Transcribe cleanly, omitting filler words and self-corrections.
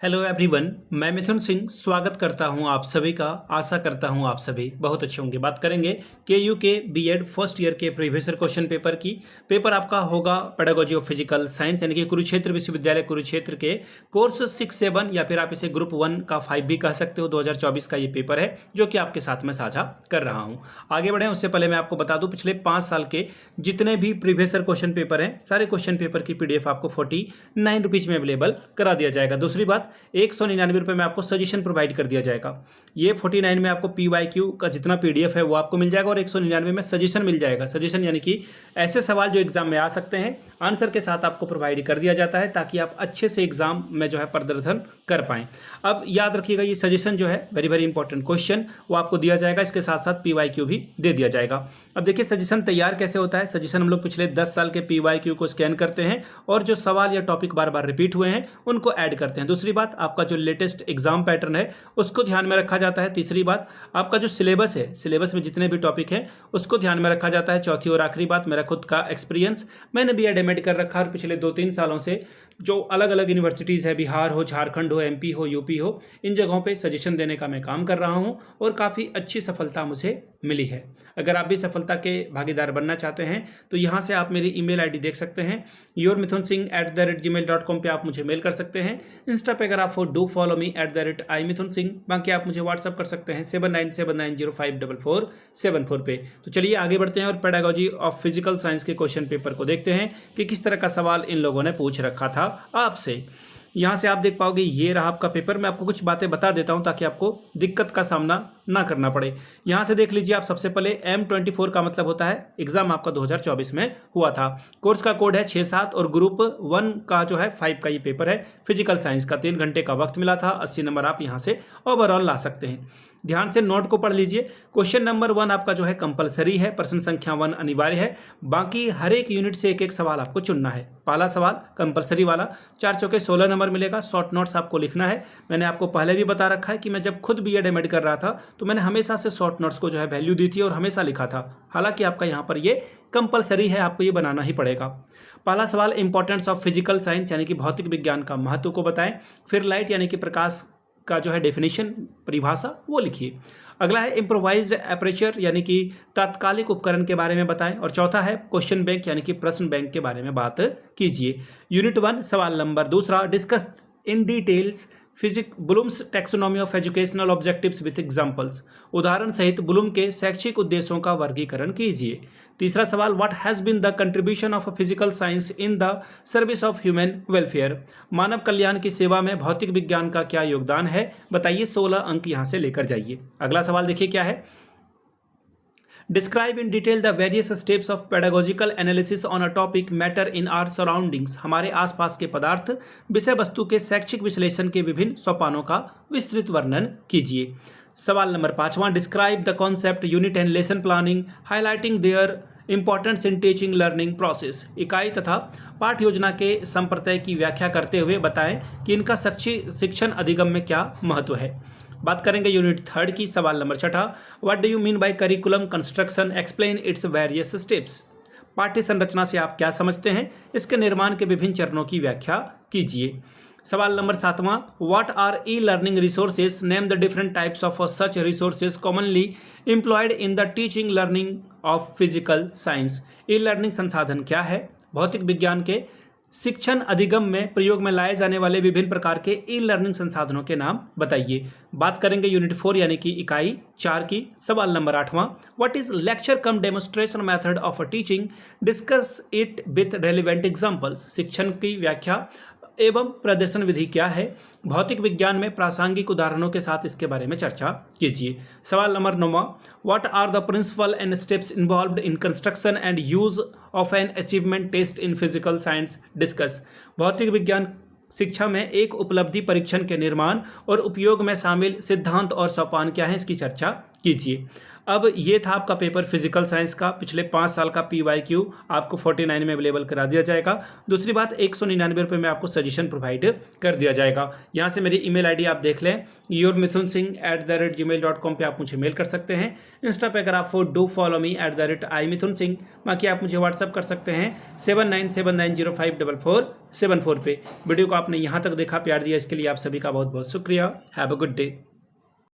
Hello everyone, मैं मिथुन सिंह स्वागत करता हूं आप सभी का। आशा करता हूं आप सभी बहुत अच्छे होंगे। बात करेंगे केयू के बीएड फर्स्ट ईयर के प्रीवियस ईयर क्वेश्चन पेपर की। पेपर आपका होगा पेडागोजी ऑफ फिजिकल साइंस यानी कि कुरुक्षेत्र विश्वविद्यालय कुरुक्षेत्र के कोर्स 6-7 या फिर आप इसे ग्रुप 1 का 5 भी कह सकते हो। 2024 का ये पेपर है जो कि आपके साथ में साझा कर रहा हूँ। आगे बढ़ें उससे पहले मैं आपको बता दूँ पिछले 5 साल के जितने भी प्रीवियस ईयर क्वेश्चन पेपर हैं सारे क्वेश्चन पेपर की PDF आपको 49 रुपीज़ में अवेलेबल करा दिया जाएगा। दूसरी बात, 199 रुपये में आपको सजेशन प्रोवाइड कर दिया जाएगा। ये 49 में आपको PYQ का जितना PDF है वो आपको मिल जाएगा और 199 में सजेशन मिल जाएगा। सजेशन यानी कि ऐसे सवाल जो एग्जाम में आ सकते हैं आंसर के साथ आपको प्रोवाइड कर दिया जाता है ताकि आप अच्छे से एग्जाम में जो है प्रदर्शन कर पाएं। अब याद रखिएगा ये सजेशन जो है वेरी वेरी इंपॉर्टेंट क्वेश्चन वो आपको दिया जाएगा, इसके साथ साथ PYQ भी दे दिया जाएगा। अब देखिए सजेशन तैयार कैसे होता है। सजेशन हम लोग पिछले 10 साल के PYQ को स्कैन करते हैं और जो सवाल या टॉपिक बार बार रिपीट हुए हैं उनको ऐड करते हैं। दूसरी बात, आपका जो लेटेस्ट एग्जाम पैटर्न है उसको ध्यान में रखा जाता है। तीसरी बात, आपका जो सिलेबस है, सिलेबस में जितने भी टॉपिक हैं उसको ध्यान में रखा जाता है। चौथी और आखिरी बात, मेरा खुद का एक्सपीरियंस, मैंने BEd MAd कर रखा है और पिछले 2-3 सालों से जो अलग अलग यूनिवर्सिटीज़ है, बिहार हो, झारखंड हो, MP हो, UP हो, इन जगहों पे सजेशन देने का मैं काम कर रहा हूं और काफ़ी अच्छी सफलता मुझे मिली है। अगर आप भी सफलता के भागीदार बनना चाहते हैं तो यहाँ से आप मेरी email ID देख सकते हैं yourmithunSingh@gmail.com पे आप मुझे मेल कर सकते हैं। इंस्टा पे अगर आप डू फॉलो मी @imithunSingh, बाकी आप मुझे व्हाट्सअप कर सकते हैं 7979054474 पे। तो चलिए आगे बढ़ते हैं और पेडागोजी ऑफ फिजिकल साइंस के क्वेश्चन पेपर को देखते हैं कि किस तरह का सवाल इन लोगों ने पूछ रखा था आपसे। यहाँ से आप देख पाओगे ये रहा आपका पेपर। मैं आपको कुछ बातें बता देता हूँ ताकि आपको दिक्कत का सामना ना करना पड़े। यहाँ से देख लीजिए आप। सबसे पहले M24 का मतलब होता है एग्जाम आपका 2024 में हुआ था। कोर्स का कोड है 6-7 और ग्रुप 1 का जो है 5 का ये पेपर है फिजिकल साइंस का। 3 घंटे का वक्त मिला था। 80 नंबर आप यहाँ से ओवरऑल ला सकते हैं। ध्यान से नोट को पढ़ लीजिए। क्वेश्चन नंबर 1 आपका जो है कंपलसरी है, प्रश्न संख्या 1 अनिवार्य है। बाकी हर एक यूनिट से एक एक सवाल आपको चुनना है। पहला सवाल कंपलसरी वाला 4 चौके 16 नंबर मिलेगा। शॉर्ट नोट्स आपको लिखना है। मैंने आपको पहले भी बता रखा है कि मैं जब खुद BEd MAd कर रहा था तो मैंने हमेशा से शॉर्ट नोट्स को जो है वैल्यू दी थी और हमेशा लिखा था। हालांकि आपका यहाँ पर ये कंपलसरी है, आपको ये बनाना ही पड़ेगा। पहला सवाल इंपॉर्टेंस ऑफ फिजिकल साइंस यानी कि भौतिक विज्ञान का महत्व को बताएं। फिर लाइट यानी कि प्रकाश का जो है डेफिनेशन, परिभाषा, वो लिखिए। अगला है इम्प्रोवाइज्ड एपर्चर यानी कि तात्कालिक उपकरण के बारे में बताएं। और चौथा है क्वेश्चन बैंक यानी कि प्रश्न बैंक के बारे में बात कीजिए। यूनिट 1 सवाल number 2 discuss in details Bloom's taxonomy of educational objectives with examples. उदाहरण सहित ब्लूम के शैक्षिक उद्देश्यों का वर्गीकरण कीजिए। तीसरा सवाल, what has been the contribution of physical science in the service of human welfare. मानव कल्याण की सेवा में भौतिक विज्ञान का क्या योगदान है, बताइए। 16 अंक यहाँ से लेकर जाइए। अगला सवाल देखिए क्या है। Describe in detail the various steps of pedagogical analysis on a topic matter in our surroundings। हमारे आसपास के पदार्थ विषय वस्तु के शैक्षिक विश्लेषण के विभिन्न सोपानों का विस्तृत वर्णन कीजिए। सवाल number 5, describe the concept unit and lesson planning highlighting their importance in teaching learning process. इकाई तथा पाठ योजना के संप्रत्यय की व्याख्या करते हुए बताएं कि इनका शिक्षण अधिगम में क्या महत्व है। बात करेंगे यूनिट 3 की। सवाल number 6, what do you mean by curriculum construction, explain its various steps. पाठ्य संरचना से आप क्या समझते हैं, इसके निर्माण के विभिन्न चरणों की व्याख्या कीजिए। सवाल number 7, what R e learning resources, name the different types of such resources commonly employed in the teaching learning of physical science. E learning संसाधन क्या है, भौतिक विज्ञान के शिक्षण अधिगम में प्रयोग में लाए जाने वाले विभिन्न प्रकार के ई लर्निंग संसाधनों के नाम बताइए। बात करेंगे यूनिट 4 यानी कि इकाई 4 की। सवाल number 8, what is lecture come demonstration method of teaching, discuss it with relevant examples. शिक्षण की व्याख्या एवं प्रदर्शन विधि क्या है, भौतिक विज्ञान में प्रासंगिक उदाहरणों के साथ इसके बारे में चर्चा कीजिए। सवाल number 9, what are the principle and steps involved in construction and use of an achievement test in physical science, discuss. भौतिक विज्ञान शिक्षा में एक उपलब्धि परीक्षण के निर्माण और उपयोग में शामिल सिद्धांत और सोपान क्या है, इसकी चर्चा कीजिए। अब ये था आपका पेपर फिजिकल साइंस का, पिछले 5 साल का PYQ आपको 49 में अवेलेबल करा दिया जाएगा। दूसरी बात, 199 रुपये में आपको सजेशन प्रोवाइड कर दिया जाएगा। यहाँ से मेरी ईमेल आईडी आप देख लें, yourmithunsingh@gmail.com पे आप मुझे मेल कर सकते हैं। इंस्टा पे अगर आप डू फॉलो मी @imithunsingh, बाकी आप मुझे व्हाट्सअप कर सकते हैं 7979054474 पे। वीडियो को आपने यहाँ तक देखा, प्यार दिया, इसके लिए आप सभी का बहुत बहुत शुक्रिया। Have a good day.